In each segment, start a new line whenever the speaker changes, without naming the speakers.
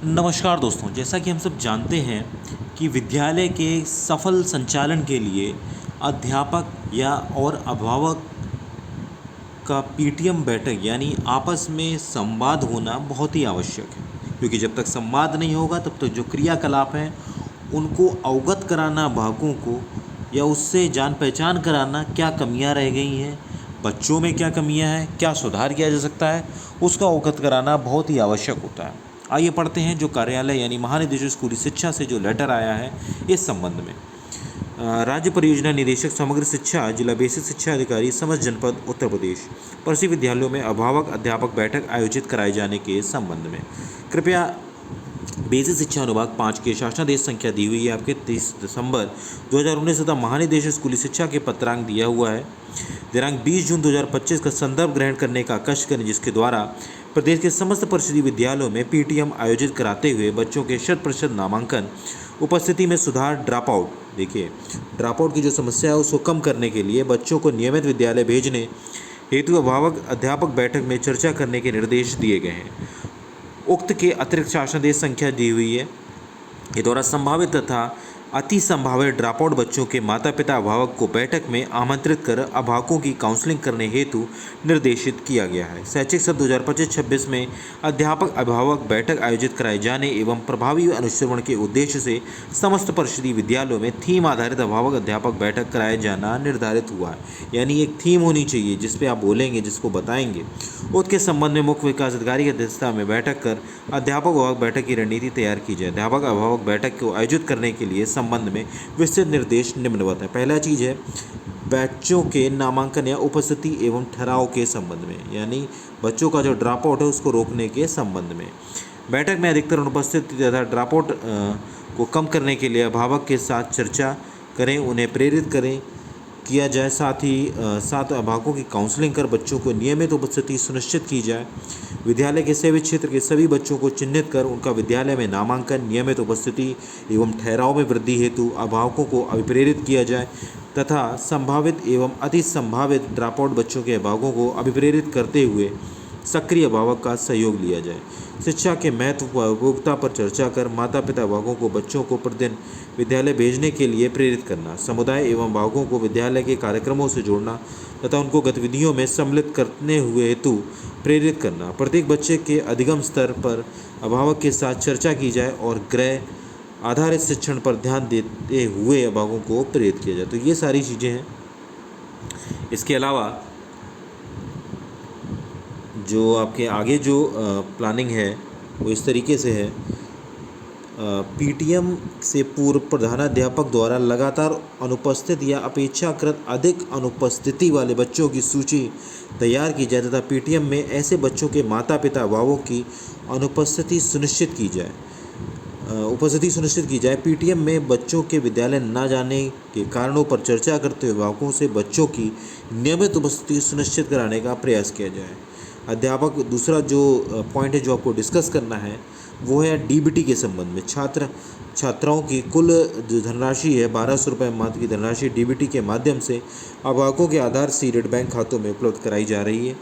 नमस्कार दोस्तों, जैसा कि हम सब जानते हैं कि विद्यालय के सफल संचालन के लिए अध्यापक या और अभिभावक का पीटीएम बैठक यानी आपस में संवाद होना बहुत ही आवश्यक है, क्योंकि जब तक संवाद नहीं होगा तब तक जो क्रियाकलाप हैं उनको अवगत कराना भागों को या उससे जान पहचान कराना क्या कमियां रह गई हैं, बच्चों में क्या कमियां हैं, क्या सुधार किया जा सकता है, उसका अवगत कराना बहुत ही आवश्यक होता है। आइए पढ़ते हैं जो कार्यालय यानी महानिदेशक स्कूली शिक्षा से जो लेटर आया है इस संबंध में। राज्य परियोजना निदेशक समग्र शिक्षा जिला बेसिक शिक्षा अधिकारी समस्त जनपद उत्तर प्रदेश प्रसिद्ध विद्यालयों में अभिभावक अध्यापक बैठक आयोजित कराए जाने के संबंध में कृपया बेसिक शिक्षा अनुभाग 5 के शासनादेश संख्या दी हुई है आपके 30 दिसंबर 2019 तथा महानिदेशक स्कूली शिक्षा के पत्रांक दिया हुआ है। दिनांक 20 जून 2025 का संदर्भ ग्रहण करने का कष्ट करें, जिसके द्वारा प्रदेश के समस्त परिषदीय विद्यालयों में पीटीएम आयोजित कराते हुए बच्चों के 100% नामांकन उपस्थिति में सुधार ड्रॉप आउट। देखिए, ड्रॉप आउट की जो समस्या है उसको कम करने के लिए बच्चों को नियमित विद्यालय भेजने हेतु अभिभावक अध्यापक बैठक में चर्चा करने के निर्देश दिए गए हैं। उक्त के अतिरिक्त शासनादेश संख्या दी हुई है। ये द्वारा संभावित तथा अति संभावित ड्रॉपआउट बच्चों के माता पिता अभिभावक को बैठक में आमंत्रित कर अभिभावकों की काउंसलिंग करने हेतु निर्देशित किया गया है। शैक्षिक सत्र 2025-26 में अध्यापक अभिभावक बैठक आयोजित कराए जाने एवं प्रभावी अनुश्रवण के उद्देश्य से समस्त परिषदीय विद्यालयों में थीम आधारित अभिभावक अध्यापक बैठक कराया जाना निर्धारित हुआ है। यानी एक थीम होनी चाहिए जिसपे आप बोलेंगे, जिसको बताएंगे। उसके संबंध में मुख्य विकास अधिकारी की अध्यक्षता में बैठक कर अध्यापक अभिभावक बैठक की रणनीति तैयार की जाए। अध्यापक अभिभावक बैठक को आयोजित करने के लिए संबंध में विस्तृत निर्देश निम्नवत है। पहला चीज़ है बच्चों के नामांकन या उपस्थिति एवं ठहराव के संबंध में, यानी बच्चों का जो ड्रॉप आउट है उसको रोकने के संबंध में। बैठक में अधिकतर अनुपस्थिति तथा ड्रॉप आउट को कम करने के लिए अभिभावक के साथ चर्चा करें, उन्हें प्रेरित करें किया जाए। साथ ही साथ अभिभावकों की काउंसलिंग कर बच्चों को नियमित उपस्थिति सुनिश्चित की जाए। विद्यालय के सेवी क्षेत्र के सभी बच्चों को चिन्हित कर उनका विद्यालय में नामांकन, नियमित उपस्थिति एवं ठहराव में वृद्धि हेतु अभिभावकों को अभिप्रेरित किया जाए तथा संभावित एवं अति संभावित ड्रॉपआउट बच्चों के अभिभावकों को अभिप्रेरित करते हुए सक्रिय अभिभावक का सहयोग लिया जाए। शिक्षा के महत्व व उपयोगिता पर चर्चा कर माता पिता अभिभावकों को बच्चों को प्रतिदिन विद्यालय भेजने के लिए प्रेरित करना। समुदाय एवं अभिभावकों को विद्यालय के कार्यक्रमों से जोड़ना तथा उनको गतिविधियों में सम्मिलित करने हुए हेतु प्रेरित करना। प्रत्येक बच्चे के अधिगम स्तर पर अभिभावक के साथ चर्चा की जाए और गृह आधारित शिक्षण पर ध्यान देते हुए अभिभावकों को प्रेरित किया जाए। तो ये सारी चीज़ें हैं। इसके अलावा जो आपके आगे जो प्लानिंग है वो इस तरीके से है। पीटीएम से पूर्व प्रधानाध्यापक द्वारा लगातार अनुपस्थित या अपेक्षाकृत अधिक अनुपस्थिति वाले बच्चों की सूची तैयार की जाए तथा पीटीएम में ऐसे बच्चों के माता पिता अभिभावकों की उपस्थिति सुनिश्चित की जाए। पीटीएम में बच्चों के विद्यालय न जाने के कारणों पर चर्चा करते हुए अभिभावकों से बच्चों की नियमित उपस्थिति सुनिश्चित कराने का प्रयास किया जाए। अध्यापक दूसरा जो पॉइंट है जो आपको डिस्कस करना है वो है डीबीटी के संबंध में। छात्राओं की कुल जो धनराशि है 1200 रुपये मात्र की धनराशि डीबीटी के माध्यम से अभिभावकों के आधार सीडेड बैंक खातों में उपलब्ध कराई जा रही है।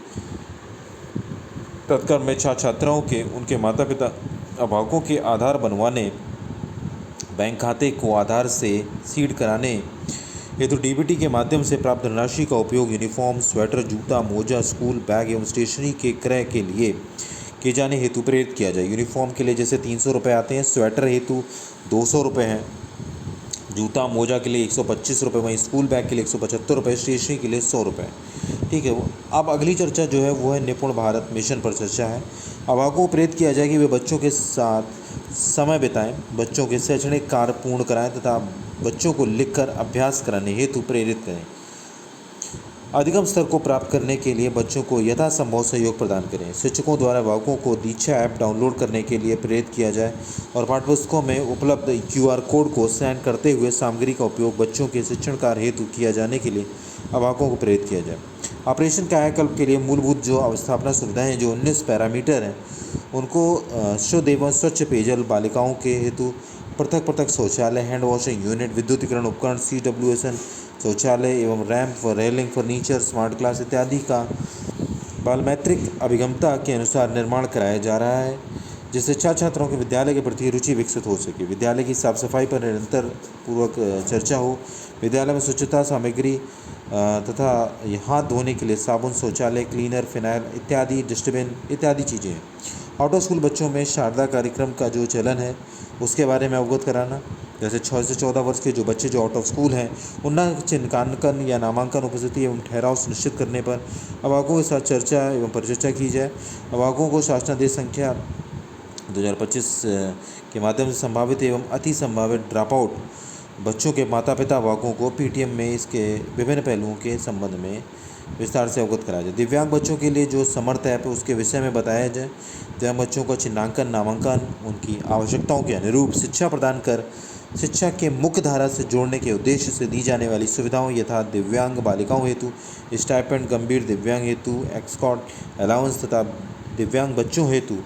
तत्काल में छात्राओं के उनके माता पिता अभिभावकों के आधार बनवाने, बैंक खाते को आधार से सीड कराने हेतु डीबीटी के माध्यम से प्राप्त धनराशि का उपयोग यूनिफॉर्म, स्वेटर, जूता, मोजा, स्कूल बैग एवं स्टेशनरी के क्रय के लिए किए जाने हेतु प्रेरित किया जाए। यूनिफॉर्म के लिए जैसे 300 रुपये आते हैं, स्वेटर हेतु 200 रुपये हैं, जूता मोजा के लिए 125 रुपये, वहीं स्कूल बैग के लिए 175 रुपये, स्टेशनरी के लिए 100 रुपये। ठीक है। अब अगली चर्चा जो है वो है निपुण भारत मिशन पर चर्चा है। अभिभावकों को प्रेरित किया जाए कि वे बच्चों के साथ समय बिताएं, बच्चों के शैक्षणिक कार्य पूर्ण कराएं तथा बच्चों को लिखकर अभ्यास कराने हेतु प्रेरित करें। अधिगम स्तर को प्राप्त करने के लिए बच्चों को यथासंभव सहयोग प्रदान करें। शिक्षकों द्वारा अभिभावकों को दीक्षा ऐप डाउनलोड करने के लिए प्रेरित किया जाए और पाठ्यपुस्तकों में उपलब्ध QR कोड को स्कैन करते हुए सामग्री का उपयोग बच्चों के शिक्षण कार्य हेतु किया जाने के लिए अभिभावकों को प्रेरित किया जाए। ऑपरेशन कायाकल्प के लिए मूलभूत जो अवस्थापना सुविधाएं हैं, जो 19 पैरामीटर हैं, उनको शुद्ध एवं स्वच्छ पेयजल, बालिकाओं के हेतु पृथक शौचालय, हैंड वॉशिंग यूनिट, विद्युतीकरण उपकरण, CWSN शौचालय एवं ramp, railing, furniture, smart class इत्यादि का बालमैत्रिक अभिगमता के अनुसार निर्माण कराया जा रहा है। जिससे छात्र छात्राओं के विद्यालय के प्रति रुचि विकसित हो सके। विद्यालय की साफ सफाई पर निरंतर पूर्वक चर्चा हो। विद्यालय में स्वच्छता सामग्री तथा हाथ धोने के लिए साबुन, शौचालय क्लीनर, फिनाइल इत्यादि, डस्टबिन इत्यादि चीज़ें हैं। आउट ऑफ स्कूल बच्चों में शारदा कार्यक्रम का जो चलन है उसके बारे में अवगत कराना। जैसे 6 से 14 वर्ष के जो बच्चे जो आउट ऑफ स्कूल हैं उनका चिन्हांकन या नामांकन, उपस्थिति एवं ठहराव सुनिश्चित करने पर अभिभावकों के साथ चर्चा एवं परिचर्चा की जाए। अभिभावकों को शासनादेश संख्या 2025 के माध्यम से संभावित एवं अति संभावित ड्रॉप आउट बच्चों के माता पिता अभिभावकों को पीटीएम में इसके विभिन्न पहलुओं के संबंध में विस्तार से अवगत कराया जाए। दिव्यांग बच्चों के लिए जो समर्थ ऐप है उसके विषय में बताया जाए। दिव्यांग बच्चों का चिन्हांकन, नामांकन, उनकी आवश्यकताओं के अनुरूप शिक्षा प्रदान कर शिक्षा के मुख्य धारा से जोड़ने के उद्देश्य से दी जाने वाली सुविधाओं यथा दिव्यांग बालिकाओं हेतु स्टाइपेंड, गंभीर दिव्यांग हेतु एस्कॉर्ट अलाउंस तथा दिव्यांग बच्चों हेतु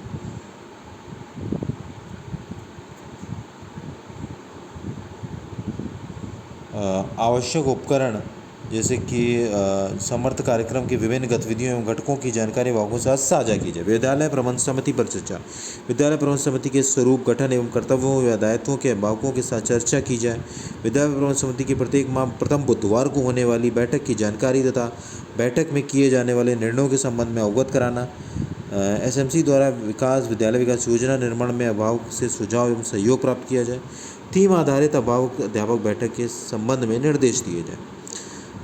आवश्यक उपकरण जैसे कि समर्थ कार्यक्रम की विभिन्न गतिविधियों एवं घटकों की जानकारी अभिभावकों के साथ साझा की जाए। विद्यालय प्रबंध समिति पर चर्चा। विद्यालय प्रबंध समिति के स्वरूप, गठन एवं कर्तव्यों या दायित्वों के अभिभावकों के साथ चर्चा की जाए। विद्यालय प्रबंध समिति की प्रत्येक माह प्रथम बुधवार को होने वाली बैठक की जानकारी तथा बैठक में किए जाने वाले निर्णयों के संबंध में अवगत कराना। एसएमसी द्वारा विद्यालय विकास योजना निर्माण में अभिभावक से सुझाव एवं सहयोग प्राप्त किया जाए। थीम आधारित अभिभावक अध्यापक बैठक के संबंध में निर्देश दिए जाए।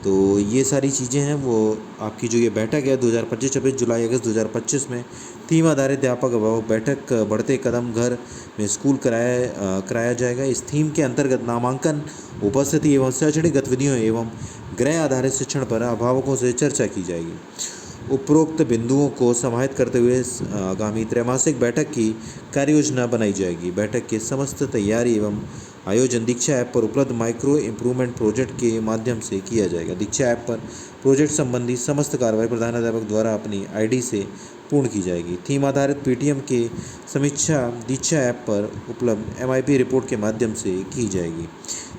तो ये सारी चीज़ें हैं वो आपकी जो ये बैठक है 2025-26 जुलाई अगस्त 2025 में थीम आधारित अध्यापक अभिभावक बैठक बढ़ते कदम घर में स्कूल कराया जाएगा। इस थीम के अंतर्गत नामांकन, उपस्थिति एवं शैक्षणिक गतिविधियों एवं गृह आधारित शिक्षण पर अभिभावकों से चर्चा की जाएगी। उपरोक्त बिंदुओं को समाहित करते हुए आगामी त्रैमासिक बैठक की कार्ययोजना बनाई जाएगी। बैठक के समस्त तैयारी एवं आयोजन दीक्षा ऐप पर उपलब्ध माइक्रो इम्प्रूवमेंट प्रोजेक्ट के माध्यम से किया जाएगा। दीक्षा ऐप पर प्रोजेक्ट संबंधी समस्त कार्रवाई प्रधानाध्यापक द्वारा अपनी आईडी से पूर्ण की जाएगी। थीम आधारित पीटीएम के समीक्षा दीक्षा ऐप पर उपलब्ध एमआईपी रिपोर्ट के माध्यम से की जाएगी।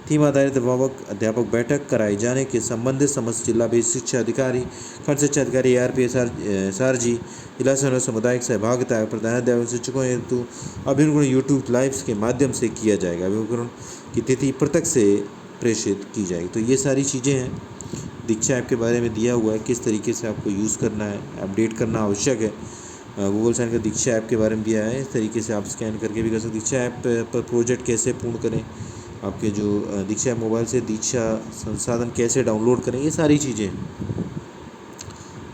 थीम आधारित अध्यापक बैठक कराए जाने के संबंधित समस्त जिला बेसिक शिक्षा अधिकारी, खंड शिक्षा अधिकारी, ARP, SRG, जिला सामुदायिक सहभागिता प्रधानाध्यापक शिक्षकों हेतु अभिमुख यूट्यूब लाइव्स के माध्यम से किया जाएगा। अभिमुखीकरण की तिथि पृथक से प्रेषित की जाएगी। तो ये सारी चीज़ें हैं दीक्षा ऐप के बारे में दिया हुआ है, किस तरीके से आपको यूज़ करना है, अपडेट करना आवश्यक है। गूगल साइन का दीक्षा ऐप के बारे में दिया है, इस तरीके से आप स्कैन करके भी कर सकते। दीक्षा ऐप पर प्रोजेक्ट कैसे पूर्ण करें, आपके जो दीक्षा ऐप मोबाइल से दीक्षा संसाधन कैसे डाउनलोड करें, ये सारी चीज़ें हैं।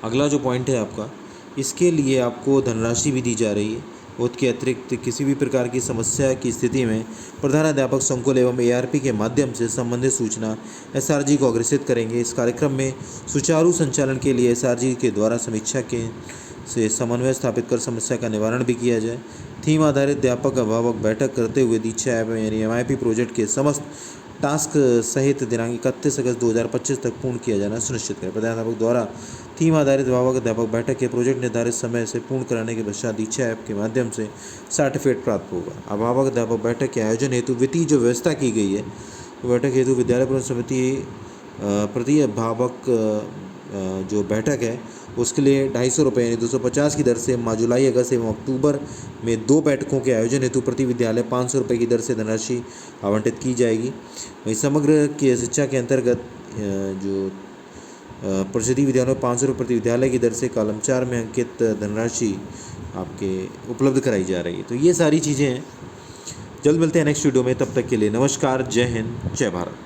अगला जो पॉइंट है आपका, इसके लिए आपको धनराशि भी दी जा रही है। उसके अतिरिक्त किसी भी प्रकार की समस्या की स्थिति में प्रधानाध्यापक संकुल एवं ARP के माध्यम से संबंधित सूचना SRG को अग्रेसित करेंगे। इस कार्यक्रम में सुचारू संचालन के लिए SRG के द्वारा समीक्षा के से समन्वय स्थापित कर समस्या का निवारण भी किया जाए। थीम आधारित अध्यापक अभिभावक बैठक करते हुए दीक्षा ऐप यानी MIP प्रोजेक्ट के समस्त टास्क सहित दिनांक 31 अगस्त 2025 तक पूर्ण किया जाना सुनिश्चित करें। प्रधानाध्यापक द्वारा थीम आधारित अध्यापक बैठक के प्रोजेक्ट निर्धारित समय से पूर्ण कराने के पश्चात दीक्षा ऐप के माध्यम से सर्टिफिकेट प्राप्त होगा। अभिभावक अध्यापक बैठक के आयोजन हेतु वित्तीय जो व्यवस्था की गई है, बैठक हेतु विद्यालय प्रबंधन समिति प्रति अभिभावक जो बैठक है उसके लिए 250 रुपये यानी 250 की दर से जुलाई, अगस्त एवं अक्टूबर में 2 बैठकों के आयोजन हेतु प्रति विद्यालय 500 रुपये की दर से धनराशि आवंटित की जाएगी। वहीं समग्र की शिक्षा के अंतर्गत जो परिषदीय विद्यालयों में 500 रुपये प्रति विद्यालय की दर से कॉलम 4 में अंकित धनराशि आपके उपलब्ध कराई जा रही है। तो ये सारी चीज़ें हैं। जल्द मिलते हैं नेक्स्ट वीडियो में, तब तक के लिए नमस्कार, जय हिंद, जय भारत।